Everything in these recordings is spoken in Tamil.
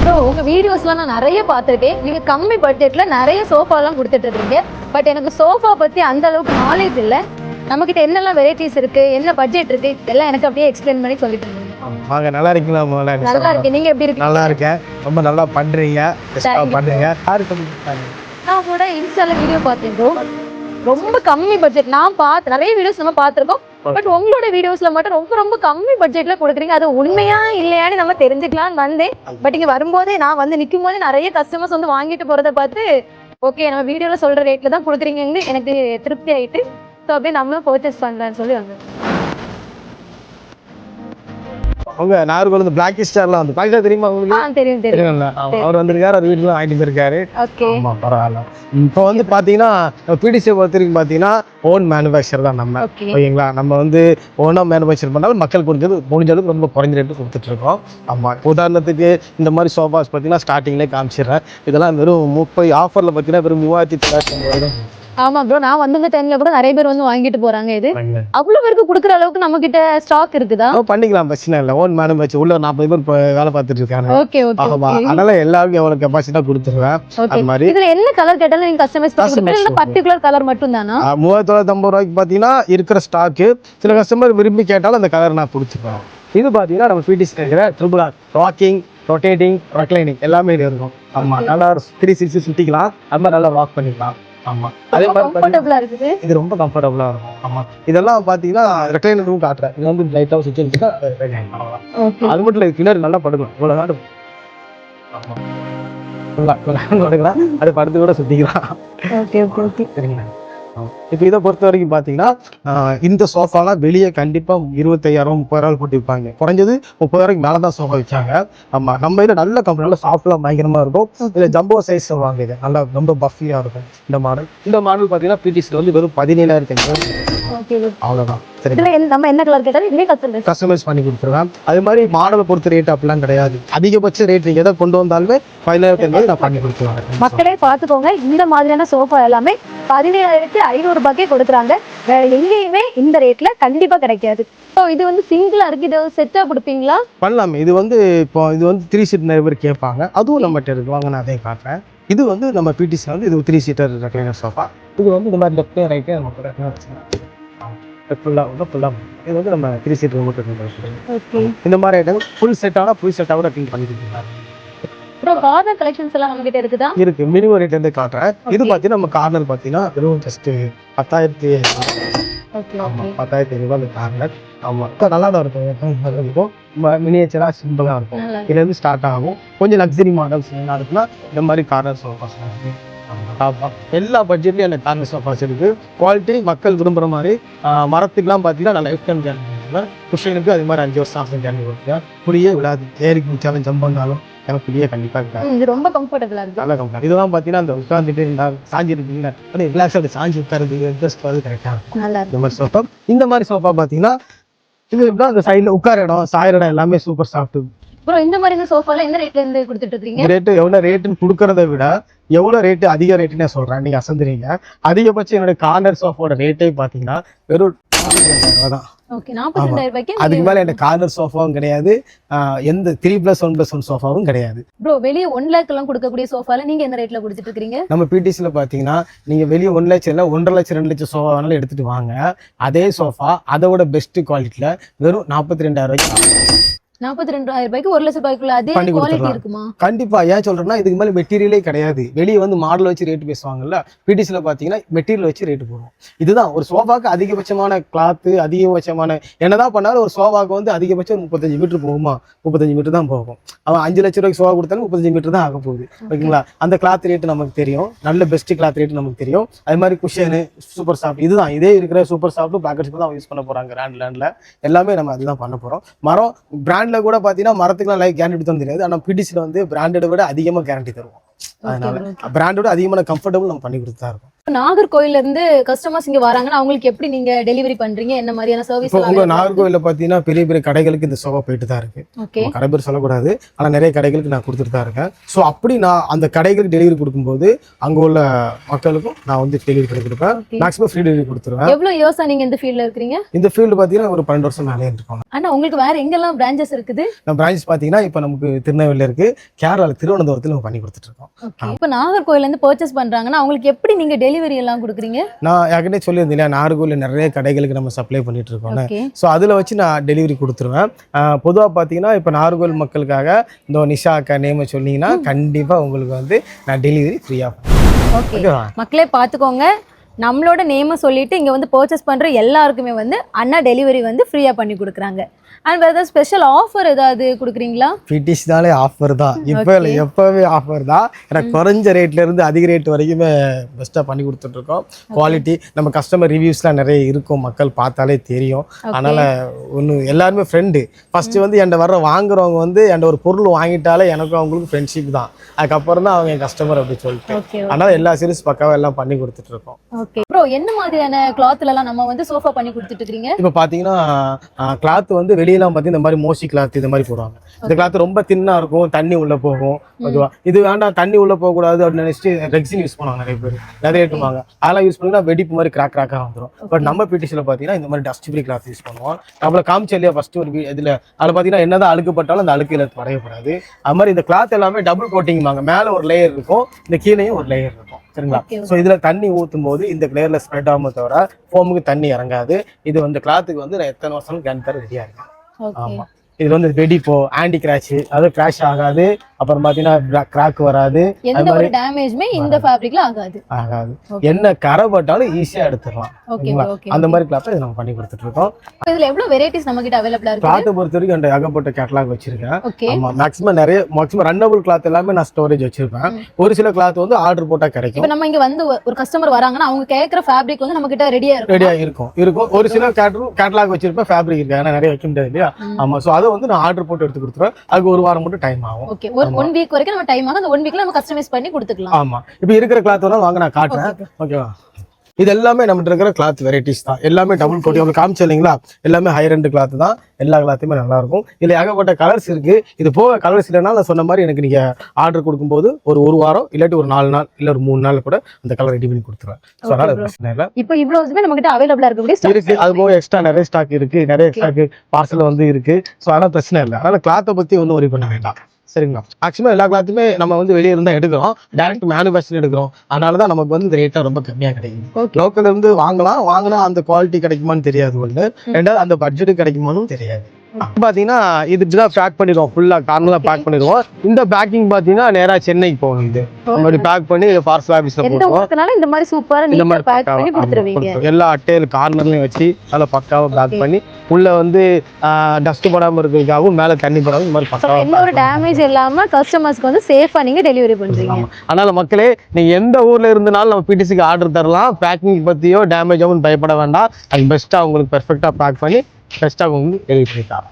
ப்ரோ உங்க வீடியோஸ்லாம் நான் நிறைய பார்த்துருக்கேன். நீங்க கம்மி பட்ஜெட்ல நிறைய சோஃபாலாம் கொடுத்துட்டு இருக்கீங்க. பட் எனக்கு சோஃபா பத்தி அந்த அளவுக்கு நாலேஜ் இல்லை. நம்மகிட்ட என்னெல்லாம் வெரைட்டிஸ் இருக்கு, என்ன பட்ஜெட் இருக்கு, இதெல்லாம் எனக்கு அப்படியே எக்ஸ்பிளைன் பண்ணி சொல்லிட்டு இருந்தீங்க. வாங்க, நல்லா இருக்கீங்களா? நல்லா இருக்கேன். நீங்க எப்படி இருக்கீங்க? நல்லா இருக்கேன். ரொம்ப நல்லா பண்றீங்க. பண்ணுங்க. நான் கூட இன்ஸ்டால வீடியோ பார்த்தேன் ப்ரோ. ரொம்ப கம்மி பட்ஜெட். நான் நிறைய வீடியோஸ் நம்ம பார்த்துருக்கோம். பட் உங்களோட வீடியோஸ்ல மட்டும் ரொம்ப ரொம்ப கம்மி பட்ஜெட்ல கொடுக்குறீங்க. அது உண்மையா இல்லையான்னு நம்ம தெரிஞ்சுக்கலாம்னு வந்தேன். பட் இங்க வரும்போதே நான் வந்து நிற்கும் போது நிறைய கஸ்டமர்ஸ் வந்து வாங்கிட்டு போறதை பார்த்து ஓகே நம்ம வீடியோல சொல்ற ரேட்ல தான் கொடுக்குறீங்கன்னு எனக்கு திருப்தி ஆயிட்டு ஸோ அப்படியே நம்மளும் பர்ச்சேஸ் பண்ணலான்னு சொல்லி வந்தேன். அவங்க நாகர்கோவில் பிளாக் ஸ்டார்லாம் வந்து பாக்கிட்டா தெரியுமா உங்களுக்கு? தெரியும் தெரியும். அவர் வந்திருக்காரு, அவர் வீட்டுல வாங்கிட்டு போயிருக்காரு. ஓகே, ஆமா, பரவாயில்ல. இப்போ வந்து பாத்தீங்கன்னா பிடிசி பொறுத்த வரைக்கும் பாத்தீங்கன்னா ஓன் மேனுஃபேக்சர் தான் நம்ம. ஓகேங்களா? நம்ம வந்து ஓனா மேனுஃபேக்சர் பண்ணாலும் மக்கள் முடிஞ்ச அளவுக்கு ரொம்ப குறைஞ்ச ரேட்டு கொடுத்துட்டு இருக்கோம். ஆமா, உதாரணத்துக்கு இந்த மாதிரி சோஃபாஸ் பார்த்தீங்கன்னா ஸ்டார்டிங்லேயே காமிச்சிடுறேன். இதெல்லாம் வெறும் 30 ஆஃபர்ல பார்த்தீங்கன்னா வெறும் 3950. ஆமா ப்ரோ, நான் வந்த டைம்ல கூட நிறைய பேர் வந்து வாங்கிட்டு போறாங்க. இது அவ்வளவு பேருக்கு குடுக்குற அளவுக்கு நம்ம கிட்ட ஸ்டாக் இருக்குதா? பண்ணிக்கலாம், பிரச்சனை இல்லை. ஓன் மேனுஃபேக்சர் உள்ள 40 பேர் வேலை பார்த்துட்டு இருக்காங்க. Okay okay. அதனால எல்லாருக்கும் எவ்வளவு கெபாசிட்டா கொடுத்துருவேன். அது மாதிரி இதுல என்ன கலர் கேட்டாலும் நீங்க கஸ்டமைஸ் பண்ணி கொடுப்பீங்க இல்ல பர்టిక్యులர் கலர் மட்டும் தானா? 3950 ரூபாய்க்கு பாத்தீங்கன்னா இருக்கிற ஸ்டாக். சில கஸ்டமர் விரும்பி கேட்டாலும் அந்த கலர் நான் கொடுத்துருவேன். இது பாத்தீங்கன்னா நம்ம பிடிசி இருக்கிற triple R rocking, rotating, reclining எல்லாமே இருக்கும். ஆமா, நல்லா 360 சுத்திக்கலாம். அது மாதிரி நல்லா வாக் பண்ணிக்கலாம். ஆமா, அதே மாதிரி கம்ஃபர்ட்டபிளா இருக்குது. இது ரொம்ப கம்ஃபர்ட்டபிளா இருக்கும். ஆமா, இதெல்லாம் பாத்தீங்கன்னா ரெக்லைனரும் காட்டுறேன். இது வந்து லைட்டா சுத்தி இருக்கு. அது மட்டும் இல்ல, பின்னாடி நல்லா படுக்கும். இவ்வளவு நாடு அது படுத்து கூட சுத்திக்கலாம். ஓகே ஓகே ஓகே, சரிங்களா? இப்போ இதை பொறுத்த வரைக்கும் பார்த்தீங்கன்னா இந்த சோஃபாலாம் வெளியே கண்டிப்பாக 25,000 30,000 போட்டு விற்பாங்க. குறைஞ்சது 30,000 மேலே தான் சோஃபா வச்சாங்க. ஆமாம், நம்ம இதில் நல்ல கம்பெனி, நல்ல சாஃப்ட்லாம் பயங்கரமாக இருக்கும். இதில் ஜம்போ சைஸ் சொல்லுவாங்க. இது நல்லா ரொம்ப பஃபியாக இருக்கும். இந்த மாடல் பார்த்தீங்கன்னா பிடிசியில் வந்து வெறும் 17,500. அவ்வளோதான். சரி, நம்ம என்ன கலர் கேட்டாலும் இதே கஸ்டமைஸ் பண்ணி கொடுத்துருவேன். அது மாதிரி மாடலை பொறுத்த ரேட் அப்படிலாம் கிடையாது. அதிகபட்ச ரேட் நீங்கள் எதை கொண்டு வந்தாலுமே 17,500 நான் பண்ணி கொடுத்துருவேன். மக்களே பார்த்துக்கோங்க, இந்த மாதிரியான சோஃபா எல்லாமே 17,500 ரூபாய்க்கே கொடுக்குறாங்க. வேற எங்கேயுமே இந்த ரேட்ல கண்டிப்பா கிடைக்காது. இது வந்து சிங்கிளா இருக்கு. இது செட்டா கொடுப்பீங்களா? பண்ணலாமே. இது வந்து இப்போ இது வந்து 3 சீட் நிறைய பேர் கேட்பாங்க. அதுவும் நம்மகிட்ட இருக்கு. வாங்க, நான் அதையும் காட்டுறேன். இது வந்து நம்ம பிடிசி வந்து இது 3 சீட்டர் ரெக்லைனர் சோஃபா. இது வந்து இந்த மாதிரி லெஃப்ட் ரைட்டே நம்ம இது வந்து நம்ம 3 சீட் ரிமோட் இந்த மாதிரி ஐட்டம் ஃபுல் செட்டாக கூட க்ளீன் பண்ணி கொடுத்துருக்காங்க. கார்னர் கலெக்ஷன்ஸ் எல்லாம் நம்ம கிட்ட இருக்குதா? இருக்கு. மினிமம் ரேட் இருந்து காட்டுறேன். இது பார்த்தீங்கன்னா நம்ம கார்னர் பார்த்தீங்கன்னா வெறும் ஜஸ்ட் 10,500 கார்னர். ஆமா, நல்லா தான் இருக்கும். மினியேச்சரா சிம்பிளா இருக்கும். இதுல இருந்து ஸ்டார்ட் ஆகும். கொஞ்சம் லக்ஸரி மாடல்ஸ் என்ன இருக்குன்னா இந்த மாதிரி கார்னர் சோஃபாஸ். எல்லா பட்ஜெட்லயும் எனக்கு கார்னர் சோஃபாஸ் இருக்கு. குவாலிட்டி மக்கள் விரும்புற மாதிரி. மரத்துக்குலாம் பார்த்தீங்கன்னா நான் லைஃப் டைம் கேரண்டி கொடுப்பேன். குஷனுக்கு அது மாதிரி 5 வருஷம் ஆஃப் கேரண்டி கொடுப்பேன். புளியே விழாது. ஏறிக்கு முடிச்சாலும் ஜம்ப் பண்ணாலும் எனக்கு புளியே கண்டிப்பா இருக்காது. இது ரொம்ப கம்ஃபர்ட்டபிளா இருக்கு. நல்ல கம்ஃபர்ட். இதெல்லாம் பார்த்தீங்கன்னா அந்த உட்காந்துட்டு சாஞ்சி இருக்கீங்க ரிலாக்ஸாக சாஞ்சி உட்காருது இன்ட்ரெஸ்ட் அது கரெக்டாக இந்த மாதிரி சோஃபா. இந்த மாதிரி சோஃபா பார்த்தீங்கன்னா இது தான் அந்த சைடில் உட்கார இடம், சாயிர இடம் எல்லாமே சூப்பர் சாஃப்ட். ப்ரோ, இந்த மாதிரி சோஃபால எந்த ரேட்ல இருந்து கொடுத்துட்டு இருக்கீங்க? ரேட்டு எவ்வளோ ரேட்டுன்னு கொடுக்கறத விட எவ்வளோ ரேட்டு அதிக ரேட்டுன்னு சொல்கிறேன். நீங்கள் அசந்துறீங்க. அதிகபட்சம் என்னோட கார்னர் சோஃபாவோட ரேட்டே பார்த்தீங்கன்னா வெறும் 42,000 தான். அதுக்கு மேல எனக்கு கார்னர் சோஃபாவும் கிடையாது. எந்த 3+1+1 சோஃபாவும் கிடையாது. ப்ரோ, வெளியே 1 lakh எல்லாம் கொடுக்கக்கூடிய சோஃபால நீங்க என்ன ரேட்ல கொடுத்துட்டு இருக்கீங்க? நம்ம பிடிசில பாத்தீங்கன்னா நீங்க வெளியே 1 லட்சம் இல்ல 1.5 லட்சம் 2 லட்சம் சோஃபா வேணாலும் எடுத்துட்டு வாங்க. அதே சோஃபா அதோட பெஸ்ட் குவாலிட்டியில வெறும் 42,000 ரூபாய்க்கு 42,000 ரூபாய்க்கு 1 லட்சம் ரூபாய்க்குள்ள அதே குவாலிட்டி இருக்குமா? கண்டிப்பா. ஏன் சொல்றேன்னா இதுக்கு மேல மெட்டீரியலே கிடையாது. வெளியே வந்து மாடல் வச்சு ரேட் பேசுவாங்கல்ல, பிடிசில பாத்தீங்கன்னா மெட்டீரியல் வச்சு ரேட் போடுவோம். இதுதான் ஒரு சோஃபாக்கு அதிகபட்சமான கிளாத்து, அதிகபட்சமான என்னதான் பண்ணாலும் ஒரு சோஃபாக்கு வந்து அதிகபட்சம் 35 மீட்டர் போகுமா? 35 மீட்டர் தான் போகும். அவன் 5 லட்சம் ரூபாய்க்கு சோஃபா கொடுத்தாலும் 35 மீட்டர் தான் ஆக போகுது. ஓகேங்களா? அந்த கிளாத் ரேட்டு நமக்கு தெரியும். நல்ல பெஸ்ட் கிளாத் ரேட்டு நமக்கு தெரியும். அது மாதிரி குஷனு, சூப்பர் சாஃப்ட், இதுதான் இதே இருக்கிற சூப்பர் சாஃப்ட் பேக்கெட்ஸ் தான் யூஸ் பண்ண போறாங்க. லேண்ட்ல எல்லாமே நம்ம அதுதான் பண்ண போறோம். மரம் பிராண்ட்ல கூட பாத்தீங்கன்னா மரத்துக்குலாம் லைஃப் கேரண்டி தான் தெரியாது. ஆனா பிடிசில வந்து பிராண்டோட விட அதிகமா கேரண்டி தருவோம். அதனால பிராண்டோட அதிகமான கம்ஃபர்டபுள் நம்ம பண்ணி கொடுத்தா இருக்கும். நாகர்கோயில்ல இருந்து கஸ்டமர்ஸ் இங்க வராங்கன்னா அவங்களுக்கு எப்படி நீங்க டெலிவரி பண்றீங்க, என்ன மாதிரியான சர்வீஸ்? இப்போ உங்க நாகர்கோவில்ல பாத்தீங்கன்னா பெரிய பெரிய கடைகளுக்கு இந்த சோஃபா போயிட்டு தான் இருக்கு. ஓகே. கடை பேர் சொல்லக்கூடாது, ஆனா நிறைய கடைகளுக்கு நான் கொடுத்துட்டு தான் இருக்கேன். ஸோ அப்படி நான் அந்த கடைகளுக்கு டெலிவரி கொடுக்கும்போது அங்க உள்ள மக்களுக்கும் நான் வந்து டெலிவரி பண்ணி கொடுப்பேன். மேக்ஸிமம் ஃப்ரீ டெலிவரி கொடுத்துருவேன். எவ்வளவு இயர்ஸா நீங்க இந்த ஃபீல்ட்ல இருக்கீங்க? இந்த ஃபீல்டு பாத்தீங்கன்னா ஒரு 12 வருஷம் மேலே இருக்கும். ஆனா உங்களுக்கு வேற எங்கெல்லாம் பிரான்ச்சஸ் இருக்குது? நம்ம பிரான்ச் பாத்தீங்கன்னா இப்போ நமக்கு திருநெல்வேலியில் இருக்கு, கேரளாவில் திருவனந்தபுரத்தில் நம்ம பண்ணி கொடுத்துட்டு இருக்கோம். இப்போ நாகர்கோயில்ல இருந்து பர்ச்சேஸ் பண்றாங்கன்னா அவங்களுக்கு எப்படி நீங்க டெலிவரி எல்லாம் கொடுக்குறீங்க? நான் ஏற்கனவே சொல்லியிருந்தேன் இல்லையா, நாகர்கோவிலில் நிறைய கடைகளுக்கு நம்ம சப்ளை பண்ணிட்டு இருக்கோம். ஸோ அதில் வச்சு நான் டெலிவரி கொடுத்துருவேன். பொதுவாக பார்த்தீங்கன்னா இப்போ நாகர்கோவில் மக்களுக்காக இந்த நிஷா அக்கா நேமை சொன்னீங்கன்னா கண்டிப்பாக உங்களுக்கு வந்து நான் டெலிவரி ஃப்ரீயாக. ஓகே, மக்களே பார்த்துக்கோங்க, நம்மளோட நேமை சொல்லிட்டு இங்க வந்து பர்ச்சேஸ் பண்ற எல்லாருக்குமே வந்து அண்ணா டெலிவரி வந்து ஃப்ரீயா பண்ணி கொடுக்குறாங்க. அண்ட் வேற ஏதாவது ஸ்பெஷல் ஆஃபர் ஏதாவது கொடுக்குறீங்களா? பிடிஸ்னாலே ஆஃபர் தான், இப்போ இல்லை எப்போவே ஆஃபர் தான். எனக்கு குறைஞ்ச ரேட்ல இருந்து அதிக ரேட் வரைக்குமே பெஸ்ட்டாக பண்ணி கொடுத்துட்டு இருக்கோம். குவாலிட்டி நம்ம கஸ்டமர் ரிவ்யூஸ்லாம் நிறைய இருக்கும், மக்கள் பார்த்தாலே தெரியும். அதனால ஒன்று எல்லாருமே ஃப்ரெண்டு. ஃபர்ஸ்ட் வந்து என்கிட்ட வர்ற வாங்குறவங்க வந்து என்கிட்ட ஒரு பொருள் வாங்கிட்டாலே எனக்கும் அவங்களுக்கு ஃப்ரெண்ட்ஷிப் தான். அதுக்கப்புறம் தான் அவங்க என் கஸ்டமர் அப்படி சொல்லிட்டு, அதனால எல்லா சீரிஸ் பக்காவாக எல்லாம் பண்ணி கொடுத்துட்டு இருக்கோம். ஓகே ப்ரோ, என்ன மாதிரியான கிளாத்ல எல்லாம் நம்ம வந்து சோஃபா பண்ணி கொடுத்துட்டு இருக்கீங்க? இப்போ பார்த்தீங்கன்னா கிளாத் வந்து வெளியெல்லாம் பார்த்தீங்கன்னா இந்த மாதிரி மோசி கிளாத் இது மாதிரி போடுவாங்க. இந்த கிளாத் ரொம்ப தின்னா இருக்கும், தண்ணி உள்ள போகும். ஓகேவா, இது வேண்டாம் தண்ணி உள்ள போகக்கூடாது அப்படின்னு நினைச்சிட்டு ரெக்ஸின் யூஸ் பண்ணுவாங்க நிறைய பேர், நிறைய ரேட்டுவாங்க. அதெல்லாம் யூஸ் பண்ணிங்கன்னா வெடிப்பு மாதிரி கிராக்காக வந்துடும். பட் நம்ம பிடிசியில் பார்த்தீங்கன்னா இந்த மாதிரி டஸ்ட் ஃப்ரீ கிளாத் யூஸ் பண்ணுவோம். நம்மள காமிச்ச இல்லையா ஃபர்ஸ்ட் ஒரு இதில், அதில் பார்த்தீங்கன்னா என்னதான் அழுக்குப்பட்டாலும் அந்த அழுக்கு இல்லை வரையப்படாது. அது மாதிரி இந்த கிளாத் எல்லாமே டபுள் கோட்டிங்வாங்க. மேலே ஒரு லேயர் இருக்கும், இந்த கீழேயும் ஒரு லேயர் இருக்கும். சரிங்களா, ஸோ இதுல தண்ணி ஊற்றும் போது இந்த லேயர்ல ஸ்ப்ரெட் ஆகாம தவிர ஃபோமுக்கு தண்ணி இறங்காது. இது வந்து கிளாத்துக்கு வந்து நான் எத்தனை வருஷம் கேன் தர ரெடியா இருக்கேன். ஆமா, இது வந்து வெடிப்போ ஆன்டி கிராஷ், அது கிராஷ் ஆகாது. அப்புறம் பாத்தீங்கன்னா கிராக் வராது, எந்த ஒரு டேமேஜ்மே இந்த ஃபேப்ரிக்ல ஆகாது. என்ன கரை பட்டாலும் ஈஸியா எடுத்துடலாம். அந்த மாதிரி கிளாத் நம்ம பண்ணி கொடுத்துட்டு இருக்கோம். இதுல எவ்வளவு வெரைட்டிஸ் நம்ம கிட்ட அவைலபிளா இருக்கு? கிளாத் பொறுத்த வரைக்கும் அந்த ஏகப்பட்ட கேட்டலாக் வச்சிருக்கேன். ஆமா, மேக்ஸிமம் ரன்னபிள் கிளாத் எல்லாமே நான் ஸ்டோரேஜ் வச்சிருப்பேன். ஒரு சில கிளாத் வந்து ஆர்டர் போட்டா கிடைக்கும். இப்போ நம்ம இங்க வந்து ஒரு கஸ்டமர் வராங்கன்னா அவங்க கேக்குற ஃபேப்ரிக் வந்து நம்ம கிட்ட ரெடியா இருக்கும். ஒரு சில கேட்டலாக் வச்சிருப்பேன், ஃபேப்ரிக் இருக்கு, ஆனா நிறைய வைக்க முடியாது இல்லையா. ஆமா, சோ அதை வந்து நான் ஆர்டர் போட்டு எடுத்து கொடுத்துருவேன். அதுக்கு ஒரு வாரம் மட்டும் டைம் ஆகும். ஓகே, ஒரு 1 வீக் வரைக்கும் நம்ம டைம் ஆகும். அந்த 1 வீக்ல நம்ம கஸ்டமைஸ் பண்ணி கொடுத்துக்கலாம். ஆமா, இப்போ இருக்கிற கிளாத் வேணா வாங்க நான் காட்டுறேன். ஓகேவா, இது எல்லாமே நம்மகிட்ட இருக்கிற கிளாத் வெரைட்டிஸ் தான். எல்லாமே டபுள் கோட்டிங் உங்களுக்கு காமிச்சு இல்லைங்களா, எல்லாமே ஹை ரெண்ட் கிளாத் தான். எல்லா கிளாத்துமே நல்லா இருக்கும். இதுல ஏகப்பட்ட கலர்ஸ் இருக்கு. இது போக கலர்ஸ் இல்லைன்னா நான் சொன்ன மாதிரி எனக்கு நீங்க ஆர்டர் கொடுக்கும்போது ஒரு வாரம் இல்லாட்டி ஒரு 4 நாள் இல்ல ஒரு 3 நாள் கூட அந்த கலர் ரெடி பண்ணி கொடுத்துருவேன். ஸோ அதனால பிரச்சனை இல்லை. இப்போ இவ்வளவுமே நம்ம கிட்ட அவைலபிளா இருக்கு. அது போக எக்ஸ்ட்ரா நிறைய ஸ்டாக் இருக்கு, நிறைய ஸ்டாக் பார்சல் வந்து இருக்கு. ஸோ அதனால பிரச்சனை இல்லை. அதனால கிளாத்தை பத்தி ஒன்றும் ஒரி பண்ண வேண்டாம். சரிங்களா, மேக்ஸிமம் எல்லா கிளாத்துமே நம்ம வந்து வெளியே இருந்தா எடுக்கிறோம், டைரக்ட் மேனுஃபேக்சர் எடுக்கிறோம். அதனாலதான் நமக்கு வந்து இந்த ரேட்டா ரொம்ப கம்மியா கிடைக்கும். லோக்கல்ல இருந்து வாங்கினா அந்த குவாலிட்டி கிடைக்குமான்னு தெரியாது ஒண்ணு, ரெண்டாவது அந்த பட்ஜெட் கிடைக்குமான்னு தெரியாது. பாத்தீங்கன்னா இதுதான் பேக் பண்ணிடுவோம், ஃபுல்லா கார்னரா பேக் பண்ணிடுவோம். இந்த பேக்கிங் பாத்தீங்கன்னா நேரா சென்னைக்கு போகும். இது நம்ம பேக் பண்ணி பார்சல் ஆபீஸ்ல போடுவோம். இந்த மாதிரி சூப்பரா நீட்டா பேக் பண்ணி கொடுத்துருவீங்க. எல்லா அட்டையில கார்னர்லயும் வச்சு நல்லா பக்காவா பேக் பண்ணி உள்ள வந்து டஸ்ட் போடாம இருக்கிறதுக்காகவும் மேல தண்ணி போடாம இந்த மாதிரி பக்காவா எந்த ஒரு டேமேஜ் இல்லாம கஸ்டமர்ஸ்க்கு வந்து சேஃபா நீங்க டெலிவரி பண்றீங்க. அதனால மக்களே, நீங்க எந்த ஊர்ல இருந்தாலும் நம்ம பிடிசிக்கு ஆர்டர் தரலாம். பேக்கிங் பத்தியோ டேமேஜ் ஆகும் பயப்பட வேண்டாம். அது பெஸ்டா உங்களுக்கு பெர்ஃபெக்டா பேக் பண்ணி பெஸ்டா உங்களுக்கு டெலிவரி பண்ணிட்டாங்க.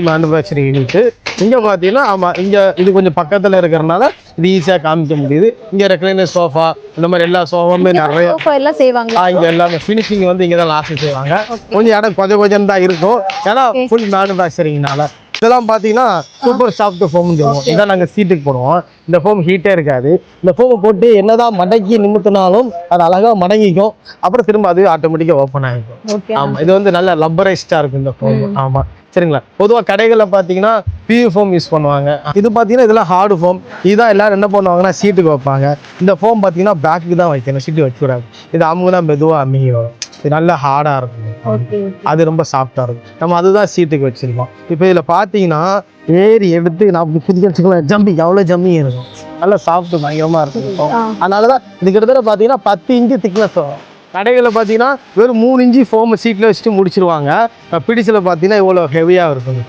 மேனுஃபேக்சரிங் யூனிட் இங்க பாத்தீங்கன்னா, ஆமா இங்க இது கொஞ்சம் பக்கத்துல இருக்கிறதுனால இது ஈஸியா காமிக்க முடியுது. இங்க ரெக்லைனர் சோஃபா இந்த மாதிரி எல்லா சோஃபாவுமே நிறைய எல்லாம் செய்வாங்க. இங்க எல்லாமே ஃபினிஷிங் வந்து இங்கதான் லாஸ்ட் செய்வாங்க. கொஞ்சம் இடம் கொஞ்சம் தான் இருக்கும், ஏன்னா ஃபுல் மேனுஃபேக்சரிங்னால. இதெல்லாம் பாத்தீங்கன்னா சூப்பர் சாஃப்ட் ஃபோம் சொல்லுவோம். இதான் நாங்க சீட்டுக்கு போடுவோம். இந்த ஃபோம் ஹீட்டே இருக்காது. இந்த ஃபோமை போட்டு என்னதான் மடக்கி நிமித்தினாலும் அது அழகா மடங்கிக்கும். அப்புறம் திரும்ப அது ஆட்டோமேட்டிக்கா ஓப்பன் ஆகிக்கும். ஆமா, இது வந்து நல்ல லப்பரைஸ்டா இருக்கும் இந்த ஃபோம். ஆமா, சரிங்களா. பொதுவாக கடைகளில் பார்த்தீங்கன்னா பியூ ஃபோம் யூஸ் பண்ணுவாங்க. இது பார்த்தீங்கன்னா இதெல்லாம் ஹார்டு ஃபோம். இதுதான் எல்லாரும் என்ன பண்ணுவாங்கன்னா சீட்டுக்கு வைப்பாங்க. இந்த ஃபோம் பார்த்தீங்கன்னா பேக்கு தான் வைக்கணும், சீட்டு வச்சுக்கூடாது. இது அவங்க தான் மெதுவாக அமுங்கி வரும். இது நல்லா ஹார்டாக இருக்கும், அது ரொம்ப சாஃப்டாக இருக்கும். நம்ம அதுதான் சீட்டுக்கு வச்சிருக்கோம். இப்போ இதில் பார்த்தீங்கன்னா ஏறி எடுத்து நான் குதிக்கலாம், ஜம்பிங் அவ்வளோ ஜம்பிங் இருக்கும், நல்லா சாஃப்ட் பயங்கரமாக இருக்கும். அதனால தான் இது கிட்டத்தட்ட பார்த்தீங்கன்னா 10 இன்ச்சு திக்னஸ் வரும். கடைகளில் பார்த்தீங்கன்னா வெறும் 3 இன்ச்சு ஃபோம் சீட்டில் வச்சுட்டு முடிச்சிருவாங்க. பிடிசியில் பார்த்தீங்கன்னா இவ்வளோ ஹெவியாக இருக்கும்.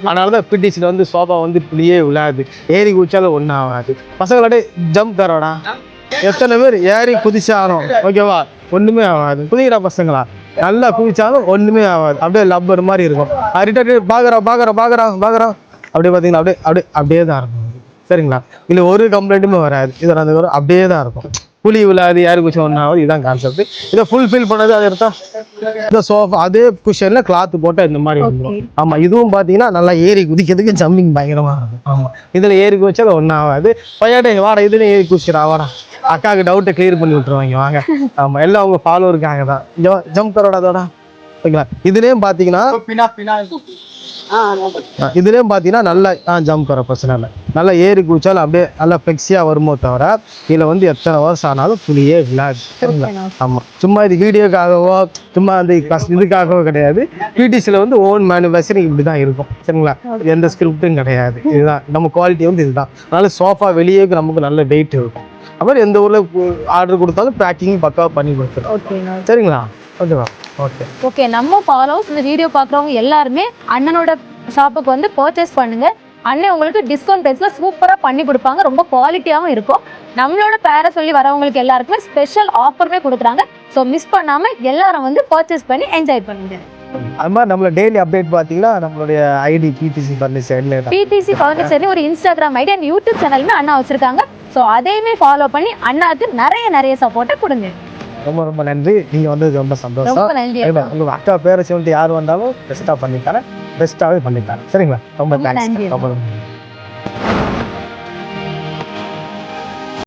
அதனால தான் பிடிசியில் வந்து சோஃபா வந்து புளியே விழாது, ஏறி குதிச்சாலும் ஒன்றும் ஆகாது. பசங்களோட ஜம்ப் தரோடா, எத்தனை பேர் ஏறி குதிச்சாலும் ஓகேவா ஒன்றுமே ஆகாது. குதிக்கிறா பசங்களா, நல்லா குதிச்சாலும் ஒன்றுமே ஆகாது. அப்படியே லப்பர் மாதிரி இருக்கும். ரிட்டர்ன் பார்க்குறோம் அப்படியே பார்த்தீங்கன்னா அப்படியே தான் இருக்கும். சரிங்களா, இல்லை ஒரு கம்ப்ளைண்ட்டுமே வராது. இதில் அந்த அப்படியே தான் இருக்கும். புளி விழாது ஏர் குஷன் ஒன்றாவது இதுதான் கான்செப்ட். இதை ஃபுல்ஃபில் பண்ணது அது எடுத்தா இந்த சோஃபா அதே குஷன்ல கிளாத் போட்டால் இந்த மாதிரி வந்துடும். ஆமா இதுவும் பார்த்தீங்கன்னா நல்லா ஏறி குதிக்கிறதுக்கு ஜம்பிங் பயங்கரமாக இருக்கும். ஆமா இதில் ஏறி குதிச்சா அது ஒன்றும் ஆகாது. பையாட்டே வாடா இதுலேயும் ஏறி குதிச்சிடா வாடா, அக்காவுக்கு டவுட்டை கிளியர் பண்ணி விட்டுருவாங்க வாங்க. ஆமா எல்லாம் அவங்க ஃபாலோவருக்காக தான். ஜம்ப் கரோடாதோட ஓகேங்களா. இதுலேயும் பார்த்தீங்கன்னா இதுலேயும் பார்த்தீங்கன்னா நல்லா ஜம்ப் வர பிரச்சனை இல்லை. நல்லா ஏறி குதிச்சாலும் அப்படியே நல்லா ஃப்ளெக்ஸியாக வருமோ தவிர இதில் வந்து எத்தனை வருஷம் ஆனாலும் புளியே விழாது. சரிங்களா. ஆமாம் சும்மா இது வீடியோக்காகவோ சும்மா அந்த இதுக்காகவோ கிடையாது. பிடிசியில் வந்து ஓன் மேனுஃபேக்சரிங் இப்படி தான் இருக்கும். சரிங்களா. எந்த ஸ்கிரிப்டும் கிடையாது. இதுதான் நம்ம குவாலிட்டி வந்து இதுதான். அதனால சோஃபா வெளியே நமக்கு நல்ல வெயிட் இருக்கும். அப்புறம் எந்த ஊரில் ஆர்டர் கொடுத்தாலும் பேக்கிங் பக்காவாக பண்ணி கொடுத்துரும். சரிங்களா. ஓகேவா. ஓகே நம்ம ஃபாலோவர்ஸ் இந்த வீடியோ பார்க்குறவங்க எல்லாருமே அண்ணனோட ஷாப்புக்கு வந்து பர்ச்சேஸ் பண்ணுங்க. அண்ணன் உங்களுக்கு டிஸ்கவுண்ட் ப்ரைஸ்ல சூப்பராக பண்ணி கொடுப்பாங்க. ரொம்ப குவாலிட்டியாகவும் இருக்கும். நம்மளோட பேரை சொல்லி வரவங்களுக்கு எல்லாருக்குமே ஸ்பெஷல் ஆஃபருமே கொடுக்குறாங்க. ஸோ மிஸ் பண்ணாமல் எல்லாரும் வந்து பர்ச்சேஸ் பண்ணி என்ஜாய் பண்ணுங்க. அது மாதிரி நம்மளோட டெய்லி அப்டேட் பார்த்தீங்கன்னா நம்மளுடைய ஐடி பிடிசி ஃபர்னிச்சர் ஒரு இன்ஸ்டாகிராம் ஐடி அண்ட் யூடியூப் சேனலுமே அண்ணா வச்சிருக்காங்க. ஸோ அதையுமே ஃபாலோ பண்ணி அண்ணாவுக்கு நிறைய சப்போர்ட்டை கொடுங்க. ரொம்ப நன்றி. நீங்க வந்தது ரொம்ப சந்தோஷம். உங்க அக்கா பேரை சொல்லிட்டு யார் வந்தாலும் பெஸ்ட்டாக பண்ணித்தரேன். பெஸ்ட்டாகவே பண்ணித்தரேன். சரிங்களா. ரொம்ப தேங்க்ஸ். ரொம்ப